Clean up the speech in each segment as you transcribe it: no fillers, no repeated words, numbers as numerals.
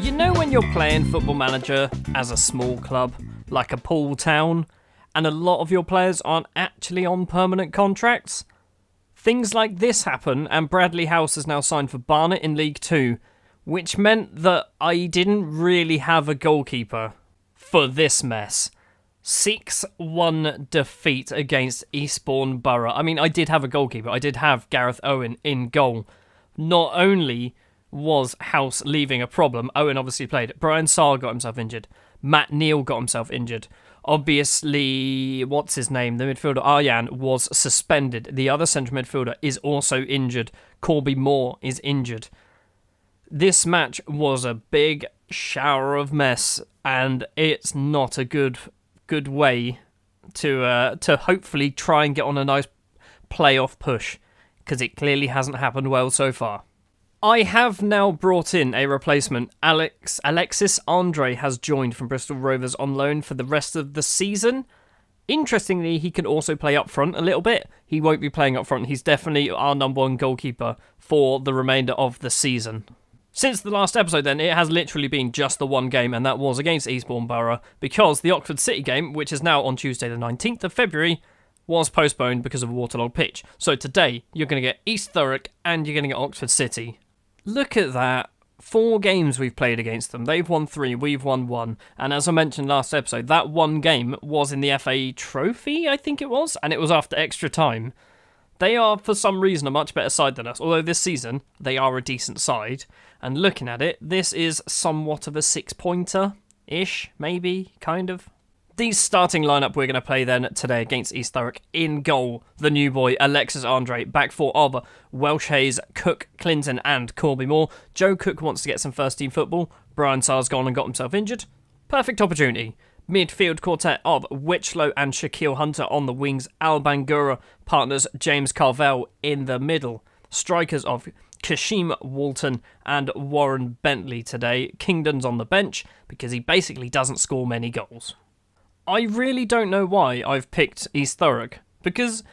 You know when you're playing Football Manager as a small club, like a Poole Town, and a lot of your players aren't actually on permanent contracts? Things like this happen, and Bradley House is now signed for Barnet in League 2, which meant that I didn't really have a goalkeeper for this mess. 6-1 defeat against Eastbourne Borough. I mean, I did have a goalkeeper. I did have Gareth Owen in goal. Not only was House leaving a problem, Owen obviously played. Brian Sarr got himself injured. Matt Neal got himself injured. Obviously, what's his name? The midfielder Arjan was suspended. The other central midfielder is also injured. Corby Moore is injured. This match was a big shower of mess, and it's not a good way to hopefully try and get on a nice playoff push, because it clearly hasn't happened well so far. I have now brought in a replacement. Alexis Andre has joined from Bristol Rovers on loan for the rest of the season. Interestingly, he can also play up front a little bit. He won't be playing up front. He's definitely our number one goalkeeper for the remainder of the season. Since the last episode then, it has literally been just the one game, and that was against Eastbourne Borough, because the Oxford City game, which is now on Tuesday the 19th of February, was postponed because of a waterlogged pitch. So today, you're going to get East Thurrock and you're going to get Oxford City. Look at that. 4 games we've played against them. They've won 3, we've won 1. And as I mentioned last episode, that one game was in the FA Trophy, I think it was, and it was after extra time. They are, for some reason, a much better side than us, although this season, they are a decent side. And looking at it, this is somewhat of a 6-pointer-ish, maybe, kind of. The starting lineup we're going to play then today against East Thurrock. In goal, the new boy, Alexis Andre. Back four of Welsh Hayes, Cook, Clinton and Corby Moore. Joe Cook wants to get some first-team football. Brian Sarr's gone and got himself injured. Perfect opportunity. Midfield quartet of Witchlow and Shaquille Hunter on the wings. Al Bangura partners James Carvel in the middle. Strikers of Kashim Walton and Warren Bentley today. Kingdon's on the bench because he basically doesn't score many goals. I really don't know why I've picked East Thurrock, because,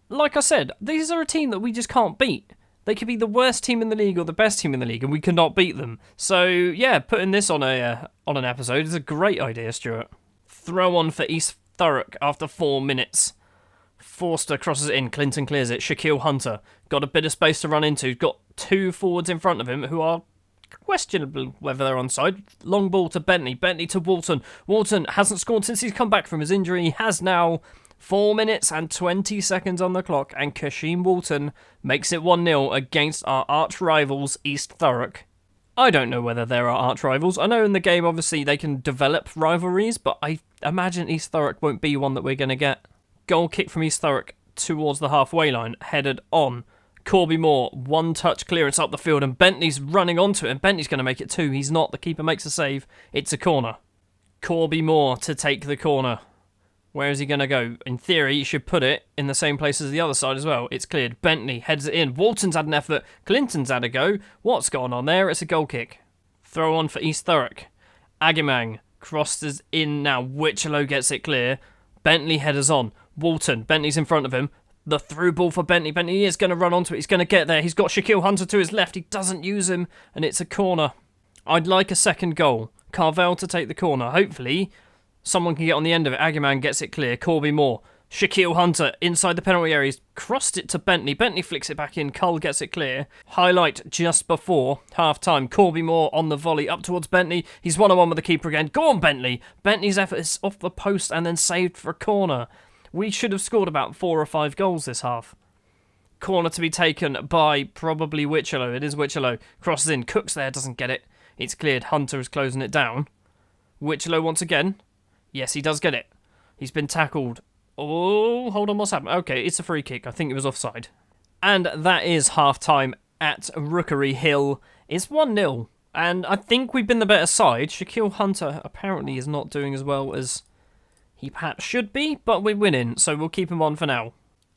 like I said, these are a team that we just can't beat. They could be the worst team in the league or the best team in the league, and we cannot beat them. So, yeah, putting this on an episode is a great idea, Stuart. Throw on for East Thurrock after 4 minutes. Forster crosses it in, Clinton clears it, Shaquille Hunter got a bit of space to run into, got 2 forwards in front of him who are questionable whether they're onside. Long ball to Bentley to Walton. Walton hasn't scored since he's come back from his injury. He has now 4 minutes and 20 seconds on the clock, and Kashim Walton makes it 1-0 against our arch rivals East Thurrock. I don't know whether they're our arch rivals. I know in the game obviously they can develop rivalries, but I imagine East Thurrock won't be one that we're going to get. Goal kick from East Thurrock towards the halfway line, headed on. Corby Moore, 1-touch clearance up the field, and Bentley's running onto it, and Bentley's going to make it 2. He's not. The keeper makes a save. It's a corner. Corby Moore to take the corner. Where is he going to go? In theory, he should put it in the same place as the other side as well. It's cleared. Bentley heads it in. Walton's had an effort. Clinton's had a go. What's going on there? It's a goal kick. Throw on for East Thurrock. Agamang crosses in now. Witchlow gets it clear. Bentley headers on. Walton. Bentley's in front of him. The through ball for Bentley. Bentley is going to run onto it. He's going to get there. He's got Shaquille Hunter to his left. He doesn't use him, and it's a corner. I'd like a second goal. Carvel to take the corner. Hopefully, someone can get on the end of it. Agamang gets it clear. Corby Moore. Shaquille Hunter inside the penalty area. He's crossed it to Bentley. Bentley flicks it back in. Cull gets it clear. Highlight just before half-time. Corby Moore on the volley up towards Bentley. He's 1-on-1 with the keeper again. Go on, Bentley. Bentley's effort is off the post and then saved for a corner. We should have scored about 4 or 5 goals this half. Corner to be taken by probably Witchlow. It is Witchlow. Crosses in. Cooks there. Doesn't get it. It's cleared. Hunter is closing it down. Witchlow once again. Yes, he does get it. He's been tackled. Oh, hold on. What's happened? Okay, it's a free kick. I think it was offside. And that is half-time at Rookery Hill. It's 1-0. And I think we've been the better side. Shaquille Hunter apparently is not doing as well as he perhaps should be, but we're winning, so we'll keep him on for now.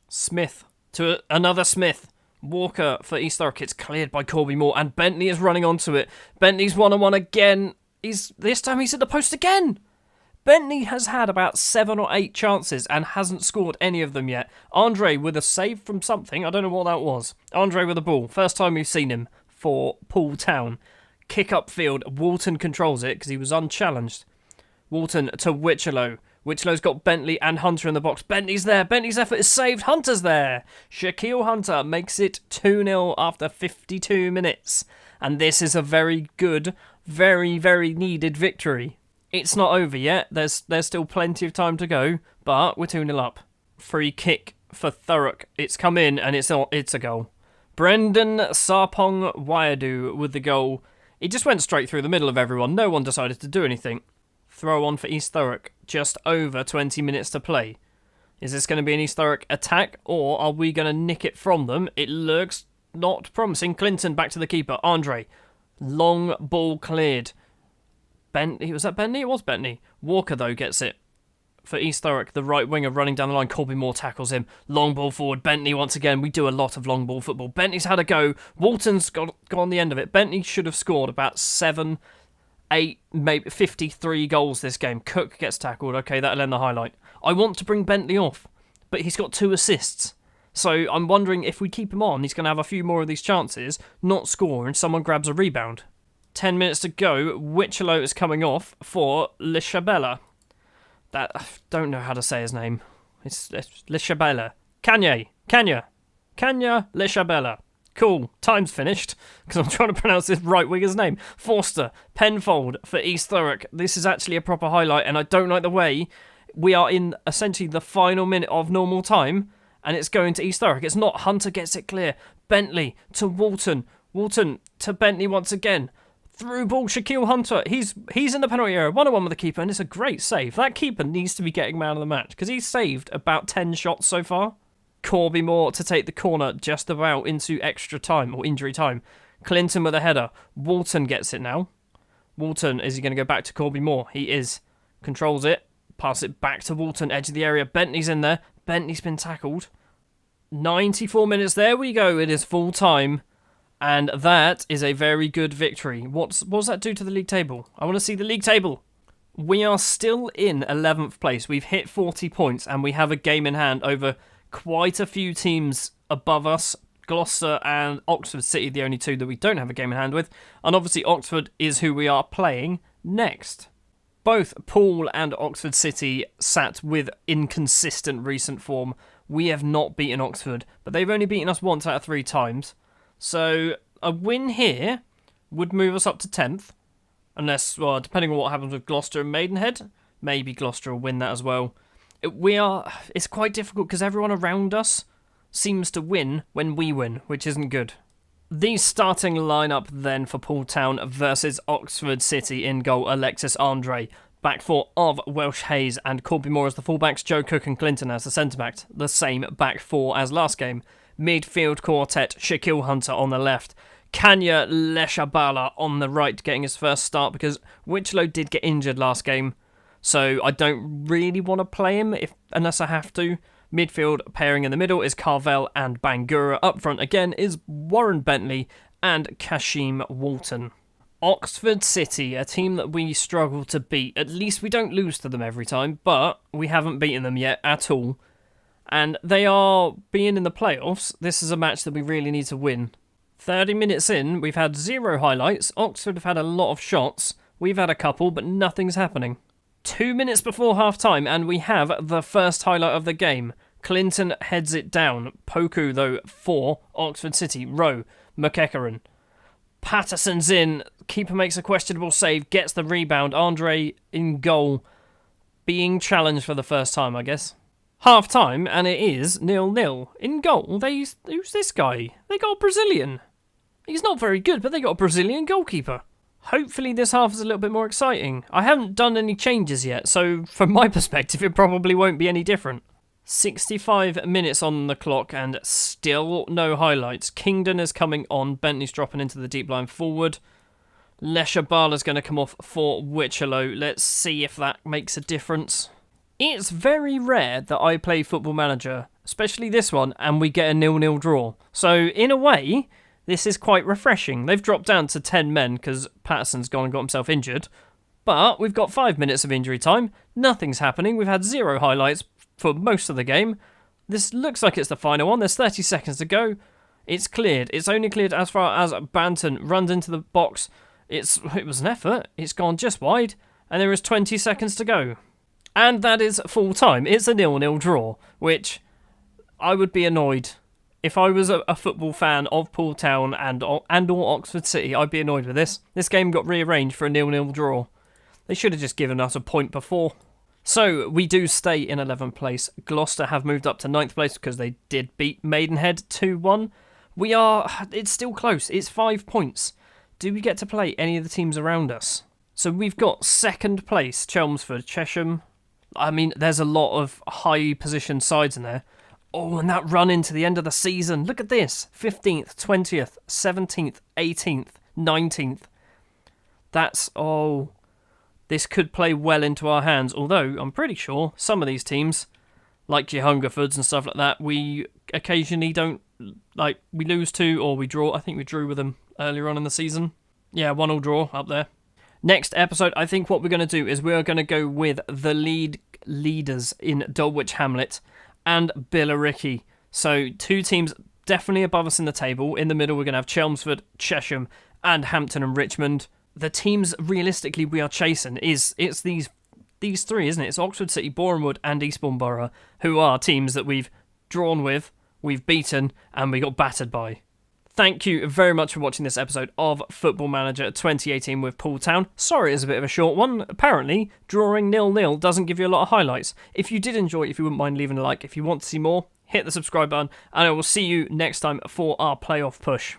Smith to another Smith. Walker for East Thurrock. It's cleared by Corby Moore, and Bentley is running onto it. Bentley's 1-on-1 again. This time he's at the post again. Bentley has had about 7 or 8 chances and hasn't scored any of them yet. Andre with a save from something. I don't know what that was. Andre with a ball. First time we've seen him for Poole Town. Kick upfield. Walton controls it because he was unchallenged. Walton to Wichello. Wichelow's got Bentley and Hunter in the box. Bentley's there. Bentley's effort is saved. Hunter's there. Shaquille Hunter makes it 2-0 after 52 minutes. And this is a very good, very, very needed victory. It's not over yet. There's still plenty of time to go, but we're 2-0 up. Free kick for Thurrock. It's come in and it's a goal. Brendan Sarpong Waiadu with the goal. He just went straight through the middle of everyone. No one decided to do anything. Throw on for East Thurrock. Just over 20 minutes to play. Is this going to be an East Thurrock attack or are we going to nick it from them? It looks not promising. Clinton back to the keeper. Andre. Long ball cleared. Bentley, was that Bentley? It was Bentley. Walker, though, gets it. For East Thurrock, the right winger running down the line. Colby Moore tackles him. Long ball forward. Bentley once again. We do a lot of long ball football. Bentley's had a go. Walton's got on the end of it. Bentley should have scored about 7, 8, maybe 53 goals this game. Cook gets tackled. Okay, that'll end the highlight. I want to bring Bentley off, but he's got 2 assists. So I'm wondering if we keep him on, he's going to have a few more of these chances, not score, and someone grabs a rebound. 10 minutes to go. Wichello is coming off for Lishabella. I don't know how to say his name. It's Lishabella. Kanya Lishabella. Cool. Time's finished, because I'm trying to pronounce this right winger's name. Forster. Penfold for East Thurrock. This is actually a proper highlight, and I don't like the way we are in essentially the final minute of normal time, and it's going to East Thurrock. It's not. Hunter gets it clear. Bentley to Walton. Walton to Bentley once again. Through ball, Shaquille Hunter. He's in the penalty area. 1-on-1 with the keeper, and it's a great save. That keeper needs to be getting man of the match, because he's saved about 10 shots so far. Corby Moore to take the corner just about into extra time, or injury time. Clinton with a header. Walton gets it now. Walton, is he going to go back to Corby Moore? He is. Controls it. Pass it back to Walton, edge of the area. Bentley's in there. Bentley's been tackled. 94 minutes. There we go. It is full time. And that is a very good victory. What does that do to the league table? I want to see the league table. We are still in 11th place. We've hit 40 points and we have a game in hand over quite a few teams above us. Gloucester and Oxford City, the only 2 that we don't have a game in hand with. And obviously Oxford is who we are playing next. Both Poole and Oxford City sat with inconsistent recent form. We have not beaten Oxford, but they've only beaten us once out of 3 times. So a win here would move us up to 10th. Unless, well, depending on what happens with Gloucester and Maidenhead, maybe Gloucester will win that as well. It's quite difficult because everyone around us seems to win when we win, which isn't good. The starting lineup then for Poole Town versus Oxford City. In goal, Alexis Andre. Back 4 of Welsh Hayes and Corby Moore as the fullbacks, Joe Cook and Clinton as the centre-backs. The same back 4 as last game. Midfield quartet, Shaquille Hunter on the left. Kanya Leshabala on the right, getting his first start because Wichello did get injured last game. So I don't really want to play him unless I have to. Midfield pairing in the middle is Carvel and Bangura. Up front again is Warren Bentley and Kashim Walton. Oxford City, a team that we struggle to beat. At least we don't lose to them every time, but we haven't beaten them yet at all. And they are being in the playoffs. This is a match that we really need to win. 30 minutes in, we've had 0 highlights. Oxford have had a lot of shots. We've had a couple, but nothing's happening. 2 minutes before half-time, and we have the first highlight of the game. Clinton heads it down. Poku, though, for Oxford City. Rowe, McEachran. Patterson's in. Keeper makes a questionable save, gets the rebound. Andre in goal. Being challenged for the first time, I guess. Half-time, and it is 0-0. In goal, who's this guy? They got a Brazilian. He's not very good, but they got a Brazilian goalkeeper. Hopefully this half is a little bit more exciting. I haven't done any changes yet, so from my perspective, it probably won't be any different. 65 minutes on the clock and still no highlights. Kingdon is coming on. Bentley's dropping into the deep line forward. Leshabala's going to come off for Wichello. Let's see if that makes a difference. It's very rare that I play Football Manager, especially this one, and we get a 0-0 draw. So, in a way, this is quite refreshing. They've dropped down to 10 men because Patterson's gone and got himself injured. But we've got 5 minutes of injury time. Nothing's happening. We've had 0 highlights for most of the game. This looks like it's the final one. There's 30 seconds to go. It's cleared. It's only cleared as far as Banton runs into the box. It was an effort. It's gone just wide. And there is 20 seconds to go. And that is full time. It's a 0-0 draw, which I would be annoyed. If I was a football fan of Poole Town and or Oxford City, I'd be annoyed with this. This game got rearranged for a 0-0 draw. They should have just given us a point before. So, we do stay in 11th place. Gloucester have moved up to 9th place because they did beat Maidenhead 2-1. It's still close. It's 5 points. Do we get to play any of the teams around us? So, we've got 2nd place, Chelmsford, Chesham. I mean, there's a lot of high position sides in there. Oh, and that run into the end of the season. Look at this. 15th, 20th, 17th, 18th, 19th. This could play well into our hands. Although, I'm pretty sure some of these teams, like your Hungerfords and stuff like that, we occasionally don't, we lose to or we draw. I think we drew with them earlier on in the season. Yeah, 1-1 draw up there. Next episode, I think what we're going to do is we're going to go with the leaders in Dulwich Hamlet and Billericay. So 2 teams definitely above us in the table. In the middle, we're going to have Chelmsford, Chesham, and Hampton and Richmond. The teams realistically we are chasing it's these 3, isn't it? It's Oxford City, Bournemouth, and Eastbourne Borough, who are teams that we've drawn with, we've beaten, and we got battered by. Thank you very much for watching this episode of Football Manager 2018 with Poole Town. Sorry it's a bit of a short one. Apparently, drawing 0-0 doesn't give you a lot of highlights. If you did enjoy it, if you wouldn't mind leaving a like, if you want to see more, hit the subscribe button, and I will see you next time for our playoff push.